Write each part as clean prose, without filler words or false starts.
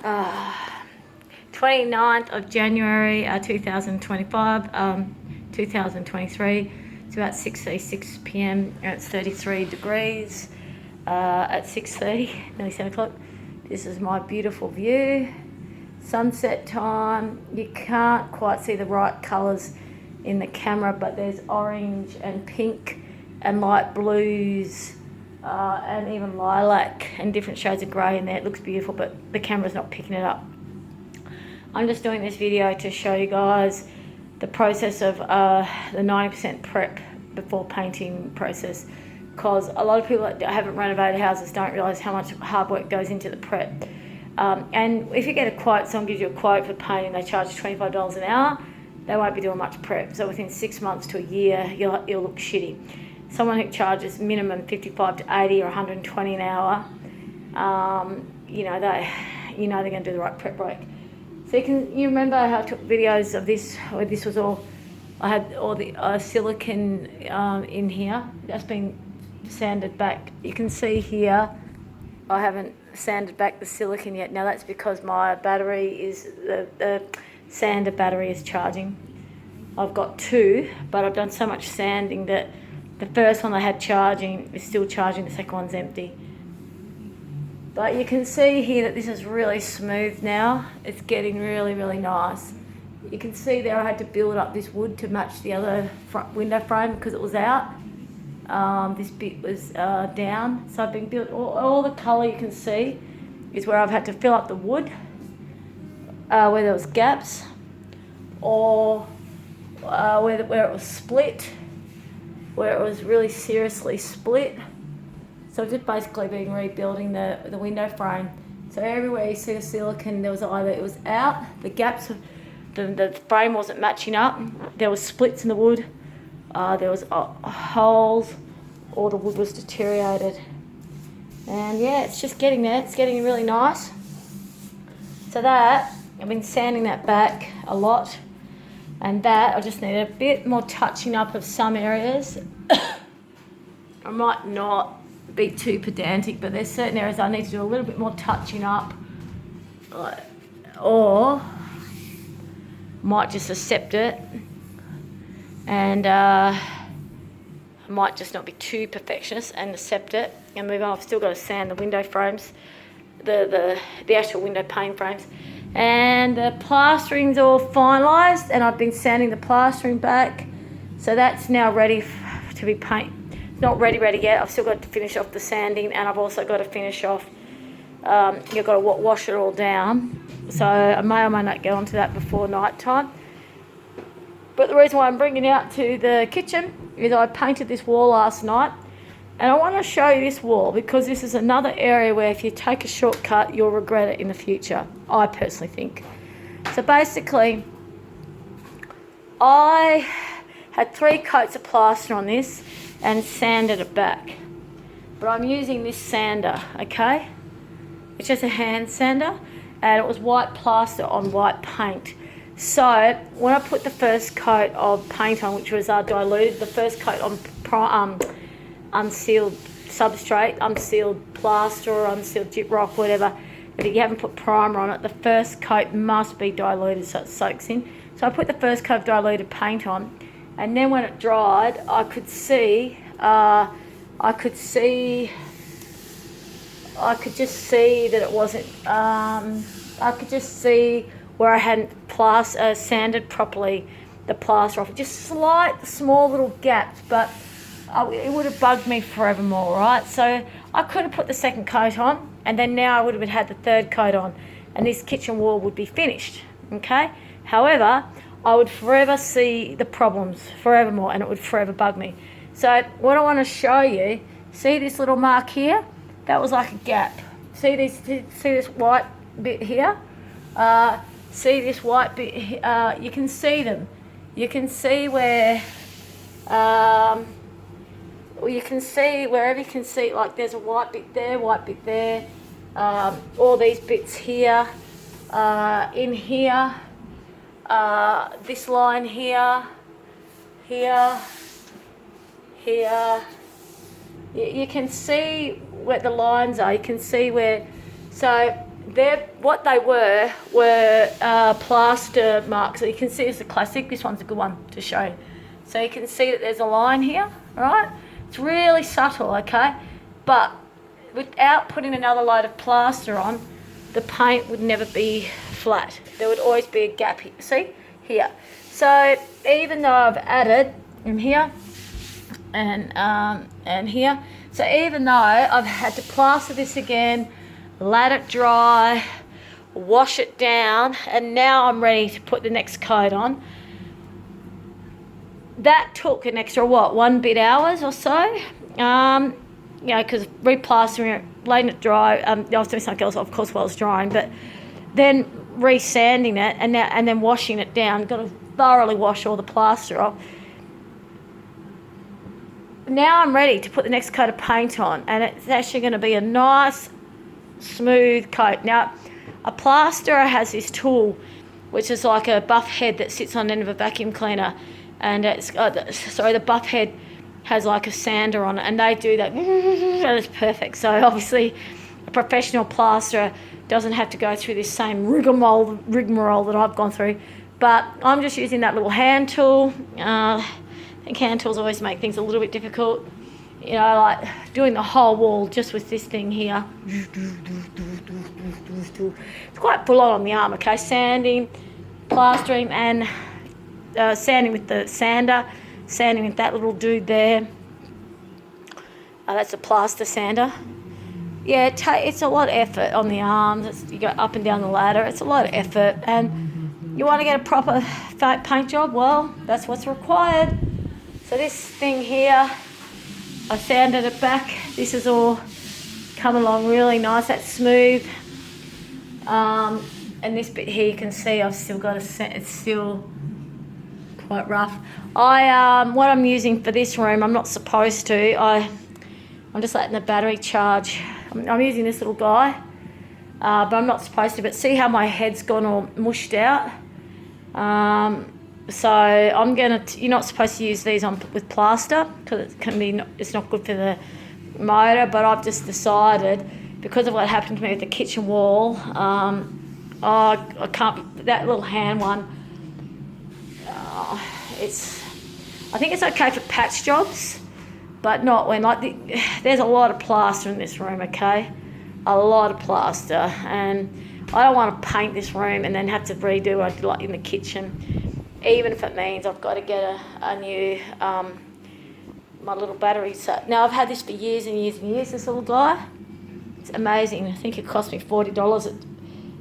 29th of January 2025, 2023. It's about 6:36 p.m. and it's 33 degrees at 6:30, nearly 7 o'clock. This is my beautiful view. Sunset time. You can't quite see the right colours in the camera, but there's orange and pink and light blues and even lilac and different shades of grey in there. It looks beautiful, but the camera's not picking it up. I'm just doing this video to show you guys the process of the 90% prep before painting process, because a lot of people that haven't renovated houses don't realise how much hard work goes into the prep. And if you get a quote, someone gives you a quote for painting, they charge $25 an hour, they won't be doing much prep. So within 6 months to a year, you'll look shitty. Someone who charges minimum 55 to 80 or 120 an hour, they're going to do the right prep work. So you remember how I took videos of this, where this was all, I had all the silicone in here. That's been sanded back. You can see here, I haven't sanded back the silicone yet. Now that's because my battery is, the sander battery is charging. I've got two, but I've done so much sanding that the first one I had charging is still charging, the second one's empty. But you can see here that this is really smooth now. It's getting really, really nice. You can see there I had to build up this wood to match the other front window frame because it was out. This bit was down. So I've been built, all the colour you can see is where I've had to fill up the wood, where there was gaps, or where it was split, where it was really seriously split. So I've just basically been rebuilding the window frame. So everywhere you see the silicone, there was either it was out, the gaps, the frame wasn't matching up, there was splits in the wood, there was holes, or the wood was deteriorated. And yeah, it's just getting there, it's getting really nice. So that, I've been sanding that back a lot, and that I just need a bit more touching up of some areas. I might not be too pedantic, but there's certain areas I need to do a little bit more touching up, or might just accept it, and I might just not be too perfectionist and accept it and move on. I've still got to sand the window frames, the actual window pane frames, and the plastering's all finalised, and I've been sanding the plastering back, so that's now ready to be painted. Not ready yet. I've still got to finish off the sanding, and I've also got to finish off, you've got to wash it all down. So I may or may not get onto that before night time. But the reason why I'm bringing it out to the kitchen is I painted this wall last night, and I want to show you this wall because this is another area where if you take a shortcut, you'll regret it in the future, I personally think. So basically, I had 3 coats of plaster on this and sanded it back. But I'm using this sander, okay? It's just a hand sander, and it was white plaster on white paint. So when I put the first coat of paint on, which was diluted, the first coat on unsealed substrate, unsealed plaster or unsealed gyprock, whatever, but if you haven't put primer on it, the first coat must be diluted so it soaks in. So I put the first coat of diluted paint on, and then when it dried, I could just see that it wasn't, I could just see where I hadn't sanded properly the plaster off. Just slight, small little gaps, but it would have bugged me forevermore, right? So I could have put the second coat on, and then now I would have had the third coat on, and this kitchen wall would be finished, okay? However, I would forever see the problems, forevermore, and it would forever bug me. So what I want to show you, see this little mark here? That was like a gap. See this white bit here? See this white bit here? You can see them. You can see where, you can see wherever you can see, like there's a white bit there, all these bits here, in here, this line here, here, you can see where the lines are. You can see where, so what they were plaster marks. So you can see it's a classic. This one's a good one to show. So you can see that there's a line here, right? It's really subtle, okay? But without putting another load of plaster on, the paint would never be flat. There would always be a gap here, see? Here. So even though I've added in here and here, so even though I've had to plaster this again, let it dry, wash it down, and now I'm ready to put the next coat on. That took an extra, what, 1 bit hours or so? You know, because replastering it, letting it dry, I was doing something else, of course, while it's drying, but then re-sanding it and then washing it down. Got to thoroughly wash all the plaster off. Now I'm ready to put the next coat of paint on, and it's actually going to be a nice, smooth coat. Now, a plasterer has this tool, which is like a buff head that sits on the end of a vacuum cleaner, and the buff head has like a sander on it, and they do that, and it's perfect. So obviously, a professional plasterer doesn't have to go through this same rigmarole that I've gone through. But I'm just using that little hand tool. I think hand tools always make things a little bit difficult. You know, like doing the whole wall just with this thing here. It's quite full on the arm, okay? Sanding, plastering, and sanding with the sander, sanding with that little dude there. That's a plaster sander. Yeah, it's a lot of effort on the arms. You go up and down the ladder. It's a lot of effort. And you want to get a proper paint job? Well, that's what's required. So this thing here, I sanded it back. This is all come along really nice. That's smooth. And this bit here, you can see I've still got it's still quite rough. What I'm using for this room, I'm not supposed to. I'm just letting the battery charge. I'm using this little guy, but I'm not supposed to. But see how my head's gone all mushed out? So you're not supposed to use these on with plaster because it's not good for the motor. But I've just decided, because of what happened to me with the kitchen wall, I can't, that little hand one, I think it's okay for patch jobs, but not when, there's a lot of plaster in this room, okay? A lot of plaster, and I don't want to paint this room and then have to redo what I did like in the kitchen, even if it means I've got to get a new, my little battery set. Now, I've had this for years and years and years, this little guy. It's amazing. I think it cost me $40.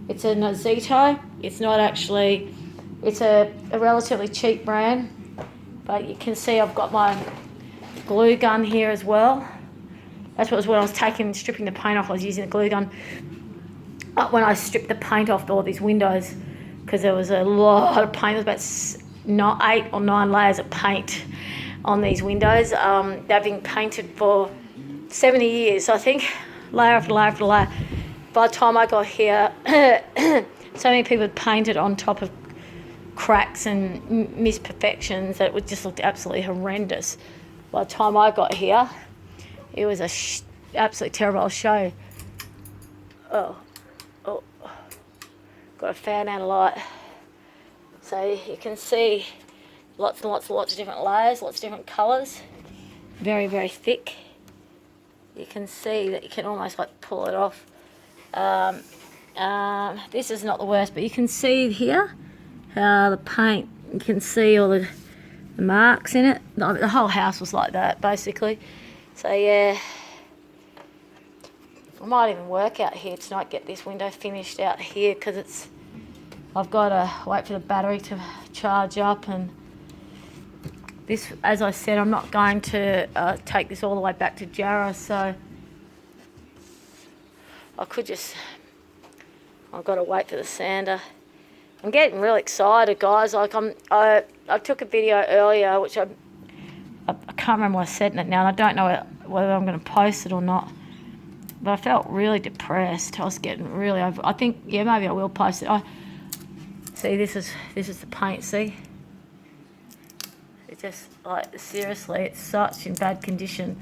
It's a Zito. It's not actually, it's a relatively cheap brand, but you can see I've got my glue gun here as well. That's what was when I was stripping the paint off, I was using the glue gun. When I stripped the paint off all these windows, because there was a lot of paint, there was about 8 or 9 layers of paint on these windows. They've been painted for 70 years, I think, layer after layer after layer. By the time I got here, so many people had painted on top of cracks and misperfections that it just looked absolutely horrendous. By the time I got here, it was absolutely terrible. I'll show you. Oh, got a fan and a light. So you can see lots and lots and lots of different layers, lots of different colours. Very, very thick. You can see that you can almost pull it off. This is not the worst, but you can see here how the paint, you can see all the marks in it. The whole house was like that, basically. So yeah, I might even work out here tonight, get this window finished out here, because I've got to wait for the battery to charge up. And this, as I said, I'm not going to take this all the way back to Jarrah, so I've got to wait for the sander. I'm getting really excited, guys. I took a video earlier, which I can't remember what I said in it now, and I don't know whether I'm going to post it or not. But I felt really depressed. I was getting really over. I think, yeah, maybe I will post it. See, this is the paint. See, it's just seriously, it's such in bad condition.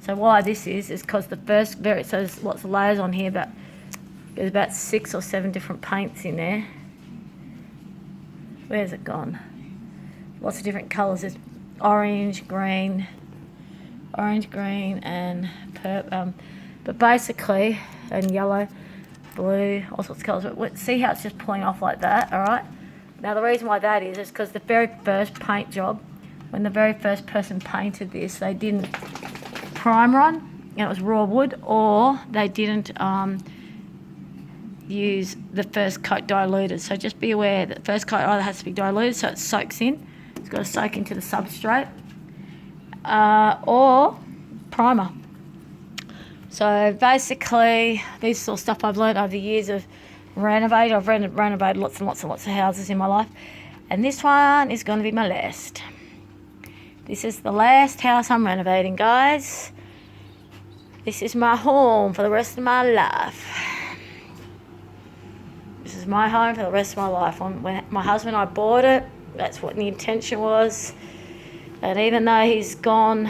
So why this is because the first, it says lots of layers on here, but There's about 6 or 7 different paints in there. Where's it gone? Lots of different colours. There's orange, green, and purple. But basically, and yellow, blue, all sorts of colours. But see how it's just pulling off like that, all right? Now the reason why that is because the very first paint job, when the very first person painted this, they didn't primer on, and it was raw wood, or they didn't use the first coat diluted. So just be aware that the first coat either has to be diluted so it soaks in, it's got to soak into the substrate, or primer. So basically, this sort of stuff I've learned over the years of renovating. I've renovated lots and lots and lots of houses in my life, and this one is going to be my last. This is the last house I'm renovating, guys. This is my home for the rest of my life. This is my home for the rest of my life. When my husband and I bought it, that's what the intention was. And even though he's gone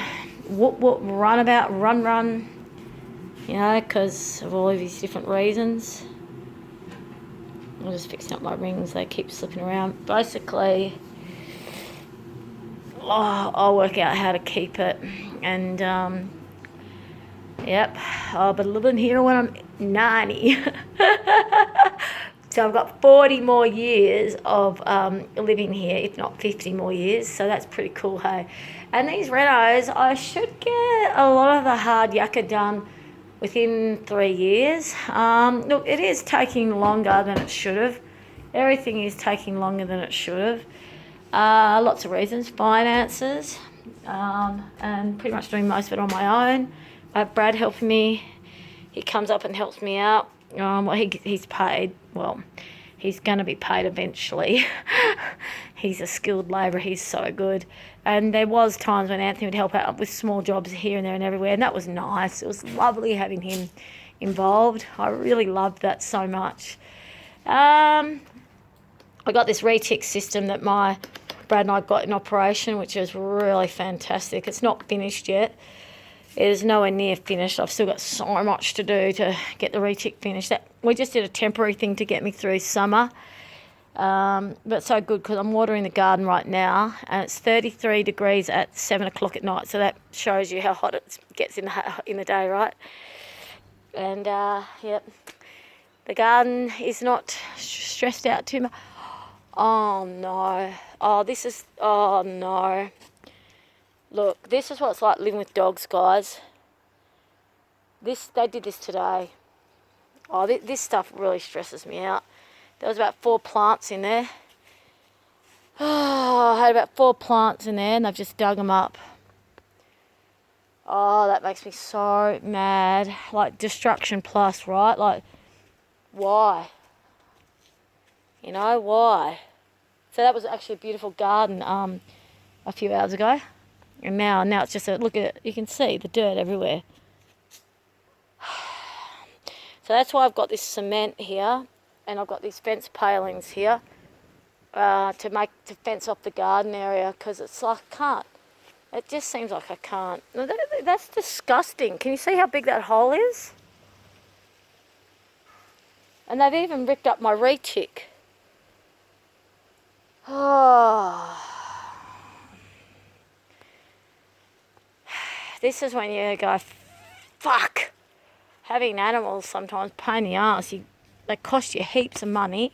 whoop, run, you know, because of all of these different reasons. I'm just fixing up my rings. They keep slipping around. Basically, I'll work out how to keep it. And, yep, I'll be living here when I'm 90. So I've got 40 more years of living here, if not 50 more years. So that's pretty cool, hey. And these renos, I should get a lot of the hard yakka done within 3 years. Look, it is taking longer than it should have. Everything is taking longer than it should have. Lots of reasons, finances, and pretty much doing most of it on my own. I have Brad helping me. He comes up and helps me out. Well, he's paid. Well, he's going to be paid eventually. He's a skilled labourer. He's so good. And there was times when Anthony would help out with small jobs here and there and everywhere, and that was nice. It was lovely having him involved. I really loved that so much. I got this retick system that my Brad and I got in operation, which is really fantastic. It's not finished yet. It is nowhere near finished. I've still got so much to do to get the retick finished. We just did a temporary thing to get me through summer. But so good because I'm watering the garden right now, and it's 33 degrees at 7 o'clock at night. So that shows you how hot it gets in the day, right? And, yep, the garden is not stressed out too much. Oh, no. Oh, no. Look, this is what it's like living with dogs, guys. They did this today. Oh, this stuff really stresses me out. There was about 4 plants in there. Oh, I had about 4 plants in there, and they've just dug them up. Oh, that makes me so mad. Like, destruction plus, right? Like, why? You know, why? So that was actually a beautiful garden a few hours ago. And now it's just look at it. You can see the dirt everywhere. So that's why I've got this cement here, and I've got these fence palings here to fence off the garden area, because it's like I can't. It just seems like I can't. No, that's disgusting. Can you see how big that hole is? And they've even ripped up my retick. Oh. This is when you go, fuck. Having animals sometimes pain in the ass. They cost you heaps of money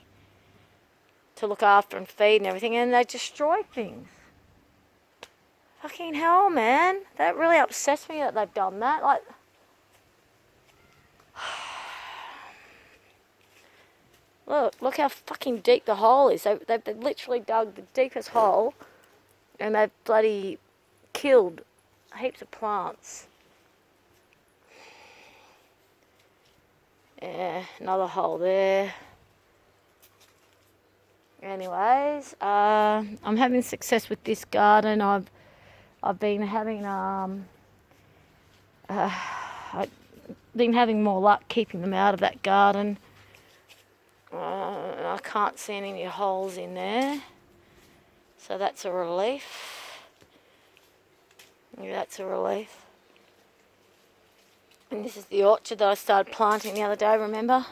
to look after and feed and everything, and they destroy things. Fucking hell, man. That really upsets me that they've done that. Like, look how fucking deep the hole is. They've literally dug the deepest hole, and they've bloody killed heaps of plants. Yeah, another hole there. Anyways, I'm having success with this garden. I've been having I've been having more luck keeping them out of that garden. I can't see any holes in there, so that's a relief. Yeah, that's a relief. And this is the orchard that I started planting the other day, remember?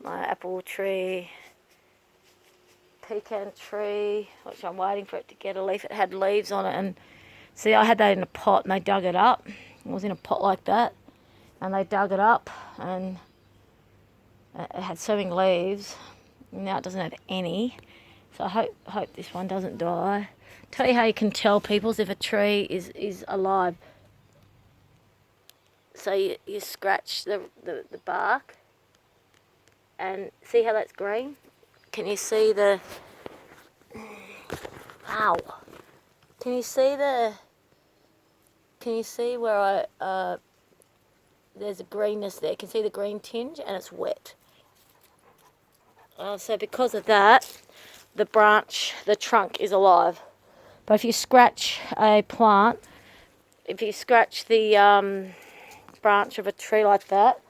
My apple tree, pecan tree, which I'm waiting for it to get a leaf. It had leaves on it, and see, I had that in a pot and they dug it up. It was in a pot like that, and they dug it up, and it had so many leaves. Now it doesn't have any, so I hope this one doesn't die. Tell you how you can tell, peoples, if a tree is alive. So you scratch the bark, and see how that's green? Can you see the... Ow! Can you see where there's a greenness there? Can you see the green tinge? And it's wet. So because of that, the trunk is alive. But if you scratch a plant, if you scratch the branch of a tree like that,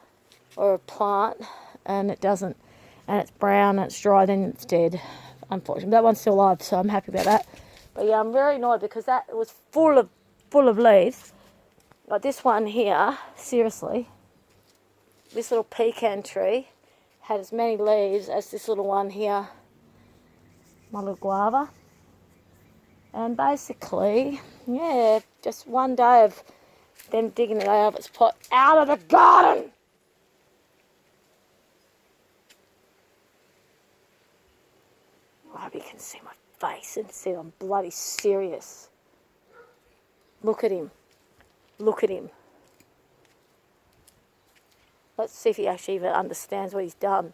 or a plant, and it doesn't, and it's brown and it's dry, then it's dead, unfortunately. That one's still alive, so I'm happy about that. But yeah, I'm very annoyed because that was full of leaves. Like this one here, seriously, this little pecan tree had as many leaves as this little one here, my little guava. And basically, yeah, just one day of them digging it out of its pot, out of the garden. I hope you can see my face and see I'm bloody serious. Look at him. Look at him. Let's see if he actually even understands what he's done.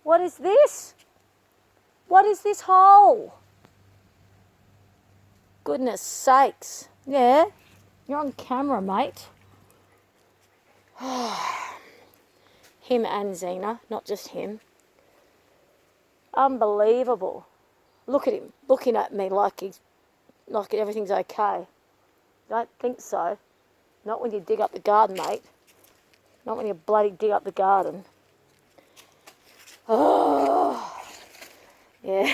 What is this? What is this hole? Goodness sakes. Yeah, you're on camera, mate. Him and Xena, not just him. Unbelievable. Look at him, looking at me like everything's okay. Don't think so. Not when you dig up the garden, mate. Not when you bloody dig up the garden. Oh, yeah.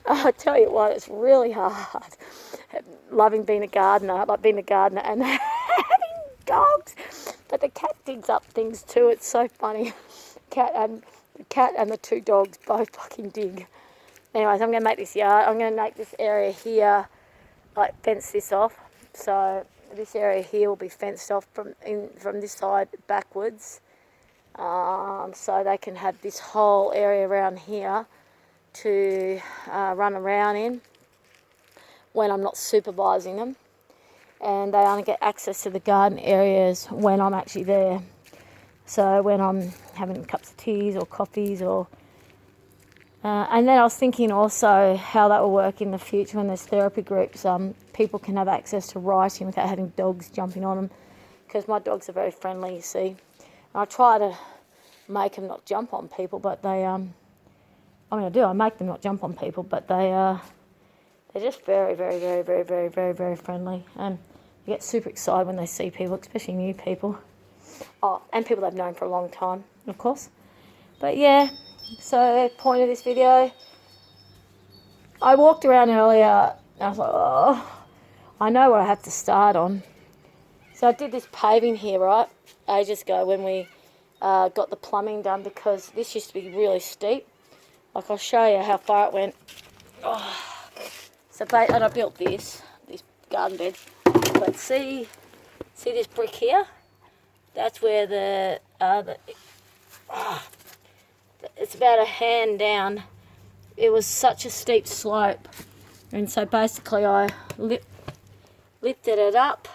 I tell you what, it's really hard. Loving being a gardener, like being a gardener and having dogs. But the cat digs up things too. It's so funny. The cat and the two dogs both fucking dig. Anyways, I'm going to make this yard. I'm going to make this area here, like fence this off. So this area here will be fenced off from this side backwards. So they can have this whole area around here to run around in when I'm not supervising them. And they only get access to the garden areas when I'm actually there. So when I'm having cups of teas or coffees or... and then I was thinking also how that will work in the future when there's therapy groups. People can have access to writing without having dogs jumping on them, because my dogs are very friendly, you see. And I try to make them not jump on people, but they... I do. I make them not jump on people, but they're just very, very, very, very, very, very, very friendly. And they get super excited when they see people, especially new people. Oh, and people they've known for a long time, of course. But yeah, so point of this video, I walked around earlier and I was like, oh, I know what I have to start on. So I did this paving here, right, ages ago when we got the plumbing done, because this used to be really steep. Like, I'll show you how far it went. Oh. And I built this garden bed. But see this brick here? That's where it's about a hand down. It was such a steep slope. And so basically I lifted it up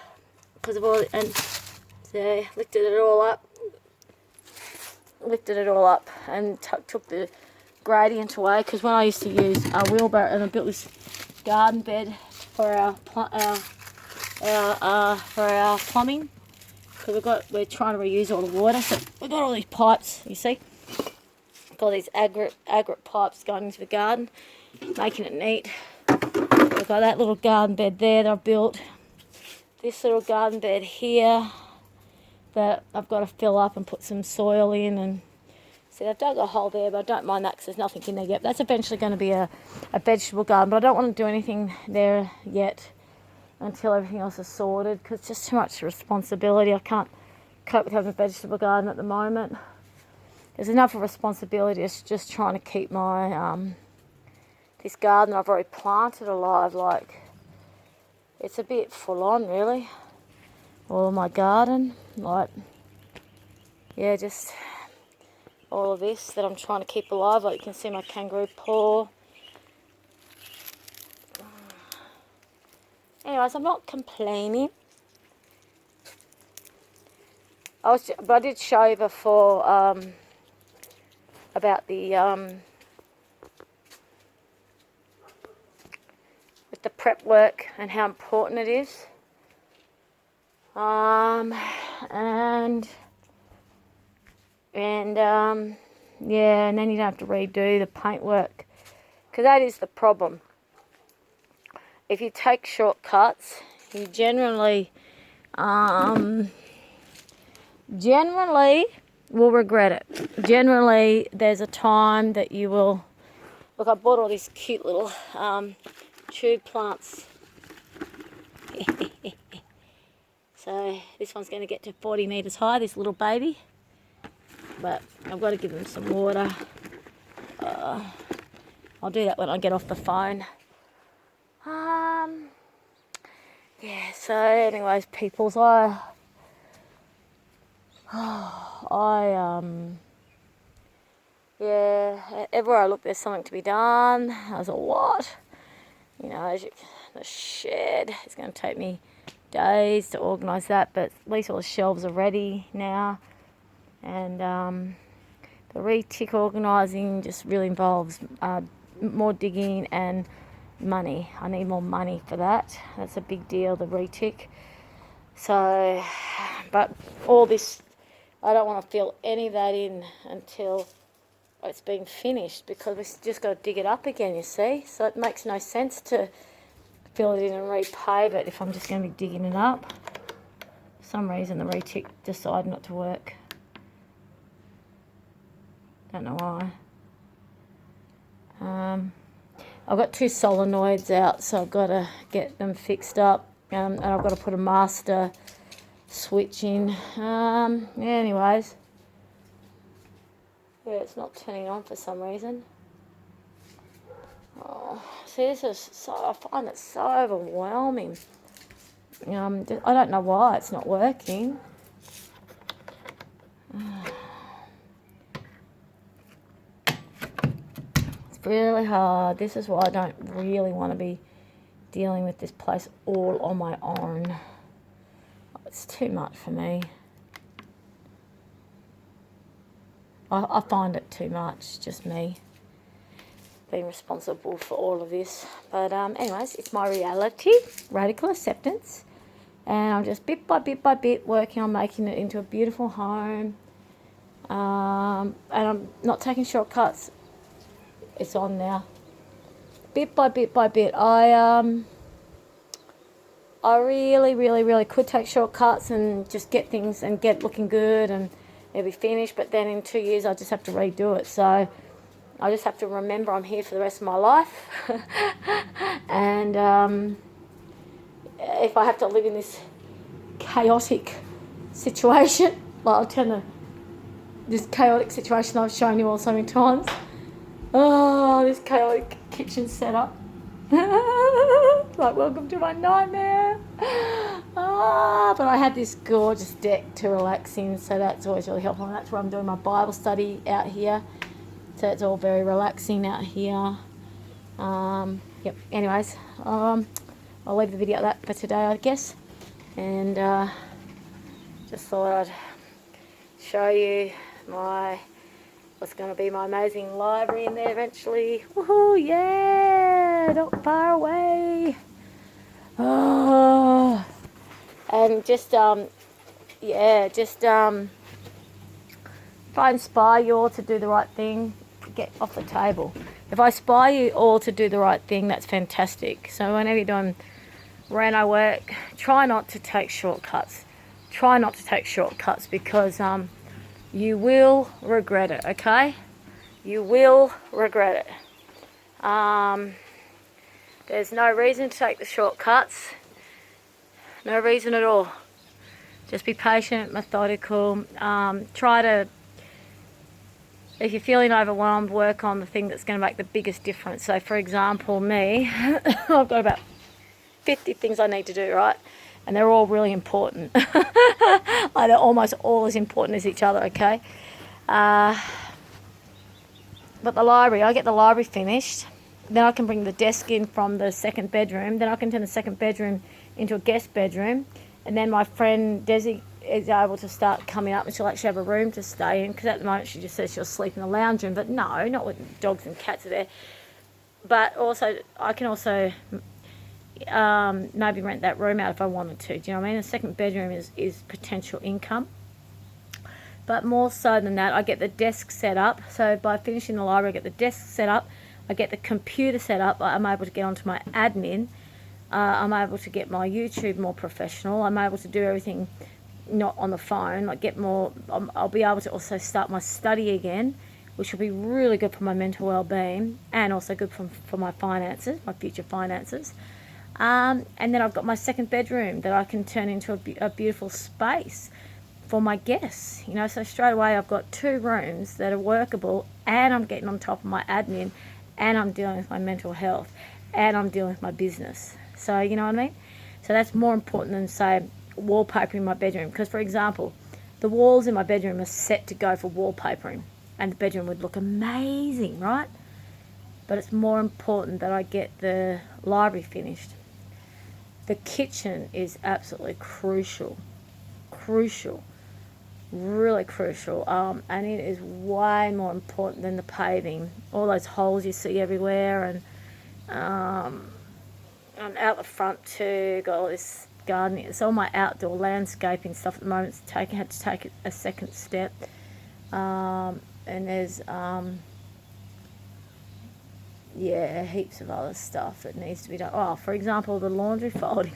because of all, and so lifted it all up and took the gradient away, because when I used to use a wheelbarrow, and I built this garden bed for our plumbing, because we're trying to reuse all the water. So we've got all these pipes, you see, got these aggregate pipes going into the garden, making it neat. We've got that little garden bed there that I've built. This little garden bed here that I've got to fill up and put some soil in. And see, I've dug a hole there, but I don't mind that because there's nothing in there yet. That's eventually going to be a vegetable garden, but I don't want to do anything there yet until everything else is sorted, because it's just too much responsibility. I can't cope with having a vegetable garden at the moment. There's enough of responsibility. It's just trying to keep my this garden I've already planted alive. Like, it's a bit full on, really. All of my garden, like, yeah, just all of this that I'm trying to keep alive. Like, you can see my kangaroo paw. Anyways, I'm not complaining. But I did show you before about the with the prep work and how important it is. And yeah, and then you don't have to redo the paint work, because that is the problem. If you take shortcuts, you generally will regret it. Generally, there's a time that you will. Look, I bought all these cute little tube plants. So this one's going to get to 40 metres high, this little baby. But I've got to give them some water. I'll do that when I get off the phone. Yeah, so anyways, peoples, yeah, everywhere I look there's something to be done. I was like, what? You know, the shed, it's going to take me days to organise that, but at least all the shelves are ready now. And the retick organising just really involves more digging and money. I need more money for that. That's a big deal, the retick. So, but all this, I don't want to fill any of that in until it's been finished, because we just got to dig it up again, you see. So it makes no sense to fill it in and repave it if I'm just going to be digging it up. For some reason the retick decided not to work. Don't know why. I've got 2 solenoids out, so I've got to get them fixed up, and I've got to put a master switch in. Yeah, anyways. Yeah, it's not turning on for some reason. Oh, see, this is so, I find it so overwhelming. I don't know why it's not working. It's really hard. This is why I don't really want to be dealing with this place all on my own. It's too much for me. I find it too much, just me being responsible for all of this. But anyways, it's my reality, radical acceptance. And I'm just bit by bit working on making it into a beautiful home. And I'm not taking shortcuts. It's on now. Bit by bit. I really could take shortcuts and just get things and get looking good and it'll be finished. But then in 2 years, I just have to redo it. So I just have to remember I'm here for the rest of my life. And if I have to live in this chaotic situation, like I'll tell you, this chaotic situation I've shown you all so many times. Oh, this chaotic kitchen setup. Like, welcome to my nightmare. But I had this gorgeous deck to relax in, so that's always really helpful. And that's where I'm doing my Bible study out here. So it's all very relaxing out here. Yep. Anyways, I'll leave the video at that for today, I guess. And just thought I'd show you what's going to be my amazing library in there eventually. Woohoo! Yeah, not far away. Oh, and just if I inspire you all to do the right thing, get off the table. If I inspire you all to do the right thing, that's fantastic. So whenever you're doing reno work, try not to take shortcuts. Try not to take shortcuts, because you will regret it, okay? You will regret it. There's no reason to take the shortcuts. No reason at all. Just be patient, methodical. Try to, if you're feeling overwhelmed, work on the thing that's going to make the biggest difference. So, for example, me, I've got about 50 things I need to do, right? And they're all really important. Like they're almost all as important as each other, okay? But the library, I get the library finished. Then I can bring the desk in from the second bedroom. Then I can turn the second bedroom into a guest bedroom. And then my friend Desi is able to start coming up, and she'll actually have a room to stay in, because at the moment she just says she'll sleep in the lounge room. But no, not when dogs and cats are there. But also, I can also maybe rent that room out if I wanted to. Do you know what I mean? A second bedroom is potential income. But more so than that, I get the desk set up. So by finishing the library, I get the desk set up. I get the computer set up. I'm able to get onto my admin. I'm able to get my YouTube more professional. I'm able to do everything not on the phone. Like get more. I'll be able to also start my study again, which will be really good for my mental well-being and also good for my finances, my future finances. And then I've got my second bedroom that I can turn into a beautiful space for my guests. You know, so straight away I've got 2 rooms that are workable, and I'm getting on top of my admin, and I'm dealing with my mental health, and I'm dealing with my business. So, you know what I mean? So that's more important than, say, wallpapering my bedroom. Because, for example, the walls in my bedroom are set to go for wallpapering, and the bedroom would look amazing, right? But it's more important that I get the library finished. The kitchen is absolutely crucial, really crucial, and it is way more important than the paving. All those holes you see everywhere, and out the front too, got all this gardening. It's all my outdoor landscaping stuff at the moment. Had to take a second step, and there's heaps of other stuff that needs to be done. Oh, for example, the laundry folding.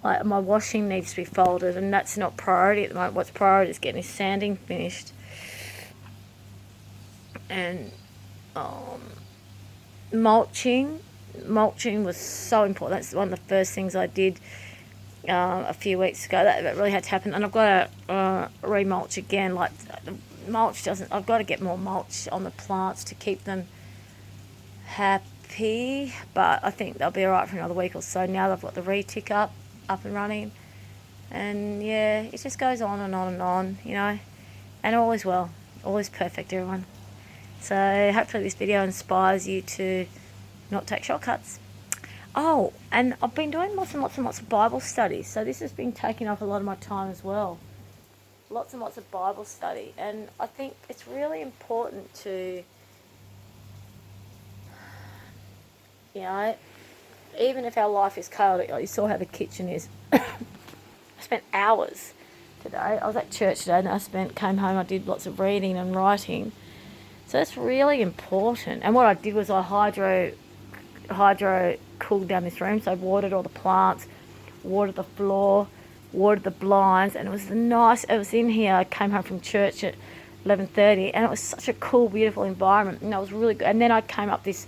Like my washing needs to be folded, and that's not priority at the moment. What's priority is getting his sanding finished. And mulching was so important. That's one of the first things I did a few weeks ago. That really had to happen, and I've got to remulch again. Like the mulch doesn't. I've got to get more mulch on the plants to keep them happy. But I think they'll be alright for another week or so. Now they've got the re-tick up and running, and yeah, it just goes on and on and on, you know. And all is well, all is perfect, everyone. So hopefully this video inspires you to not take shortcuts. Oh, and I've been doing lots and lots of Bible studies, so this has been taking up a lot of my time as well. Lots and lots of Bible study, and I think it's really important to, you know, even if our life is chaotic, like you saw how the kitchen is. I spent hours today. I was at church today, and came home, I did lots of reading and writing. So that's really important. And what I did was I hydro cooled down this room. So I watered all the plants, watered the floor, watered the blinds, and it was nice. It was in here. I came home from church at 11:30, and it was such a cool, beautiful environment, and that was really good. And then I came up this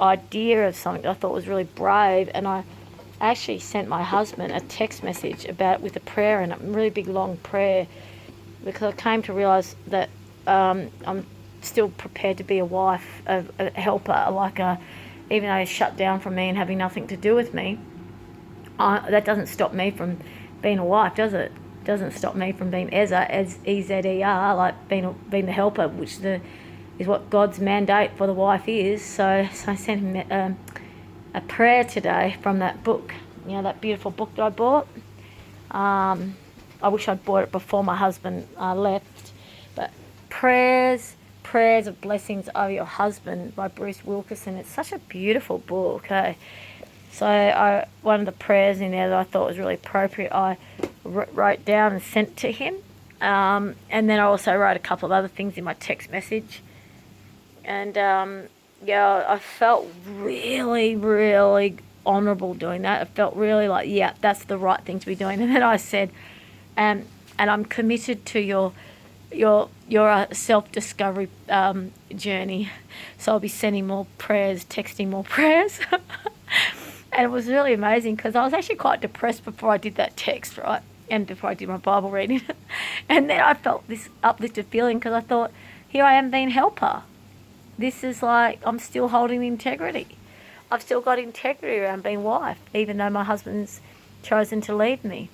idea of something that I thought was really brave, and I actually sent my husband a text message with a prayer in it, a really big long prayer, because I came to realise that I'm still prepared to be a wife, a helper, even though he's shut down from me and having nothing to do with me. That doesn't stop me from being a wife, does it? Doesn't stop me from being Ezer, like being the helper, which is what God's mandate for the wife is. So I sent him a prayer today from that book, you know, that beautiful book that I bought. I wish I'd bought it before my husband left. But Prayers of Blessings Over Your Husband by Bruce Wilkinson. It's such a beautiful book, eh? So one of the prayers in there that I thought was really appropriate, I wrote down and sent to him. And then I also wrote a couple of other things in my text message. And I felt really, really honourable doing that. I felt really like, yeah, that's the right thing to be doing. And then I said, and I'm committed to your self-discovery journey. So I'll be sending more prayers, texting more prayers. And it was really amazing, because I was actually quite depressed before I did that text, right? and before I did my Bible reading. And then I felt this uplifted feeling because I thought, here I am being helper. This is like, I'm still holding integrity. I've still got integrity around being wife, even though my husband's chosen to leave me.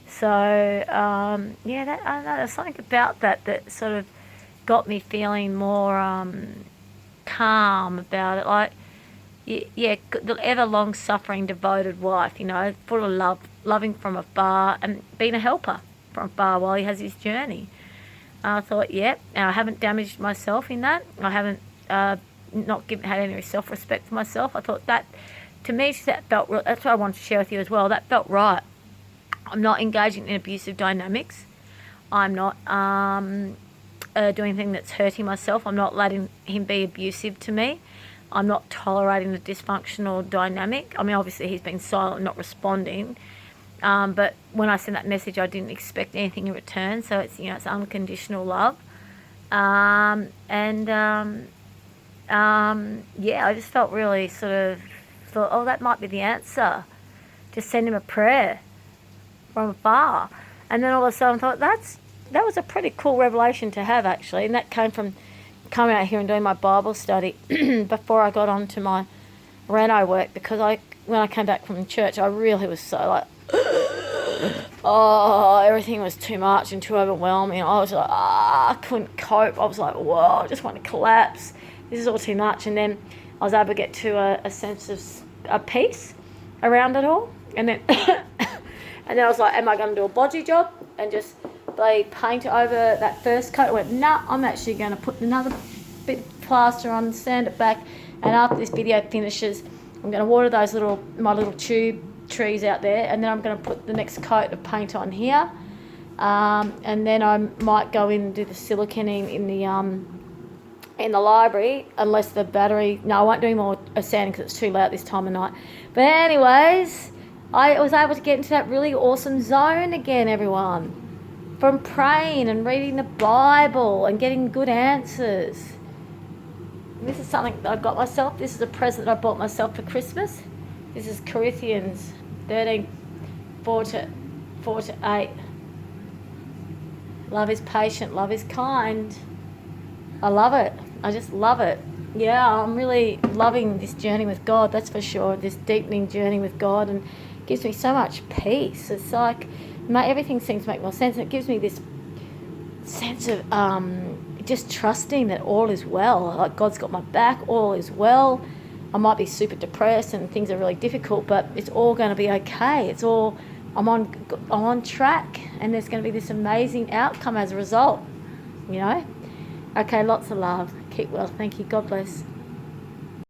So, I don't know, there's something about that sort of got me feeling more calm about it. Like, the ever long-suffering, devoted wife, full of love, loving from afar, and being a helper from afar while he has his journey. I thought, I haven't damaged myself in that. I haven't had any self-respect for myself. I thought that, to me, that felt real. That's what I wanted to share with you as well. That felt right. I'm not engaging in abusive dynamics. I'm not doing anything that's hurting myself. I'm not letting him be abusive to me. I'm not tolerating the dysfunctional dynamic. I mean, obviously he's been silent, not responding. But when I sent that message, I didn't expect anything in return. So it's, it's unconditional love. I just felt really thought, that might be the answer. Just send him a prayer from afar. And then all of a sudden I thought, that was a pretty cool revelation to have, actually. And that came from coming out here and doing my Bible study before I got on to my reno work, because when I came back from church, I really was so like, everything was too much and too overwhelming. I was like, I couldn't cope. I was like, whoa, I just want to collapse. This is all too much. And then I was able to get to a sense of a peace around it all. And then and then I was like, am I going to do a bodgy job and just paint over that first coat? I went, nah, I'm actually going to put another bit of plaster on, sand it back, and after this video finishes, I'm going to water my little tube trees out there, and then I'm going to put the next coat of paint on here, and then I might go in and do the siliconing in the library, unless the battery. No, I won't do any more sanding because it's too late this time of night. But anyways, I was able to get into that really awesome zone again, everyone. From praying and reading the Bible and getting good answers. And this is something that I got myself. This is a present that I bought myself for Christmas. This is Corinthians 13, 4-8. Love is patient, love is kind. I love it. I just love it. Yeah, I'm really loving this journey with God, that's for sure. This deepening journey with God, and it gives me so much peace. It's like everything seems to make more sense, and it gives me this sense of just trusting that all is well. Like, God's got my back, all is well. I might be super depressed and things are really difficult, but it's all going to be okay. I'm on track, and there's going to be this amazing outcome as a result. Okay, lots of love. Keep well. Thank you. God bless.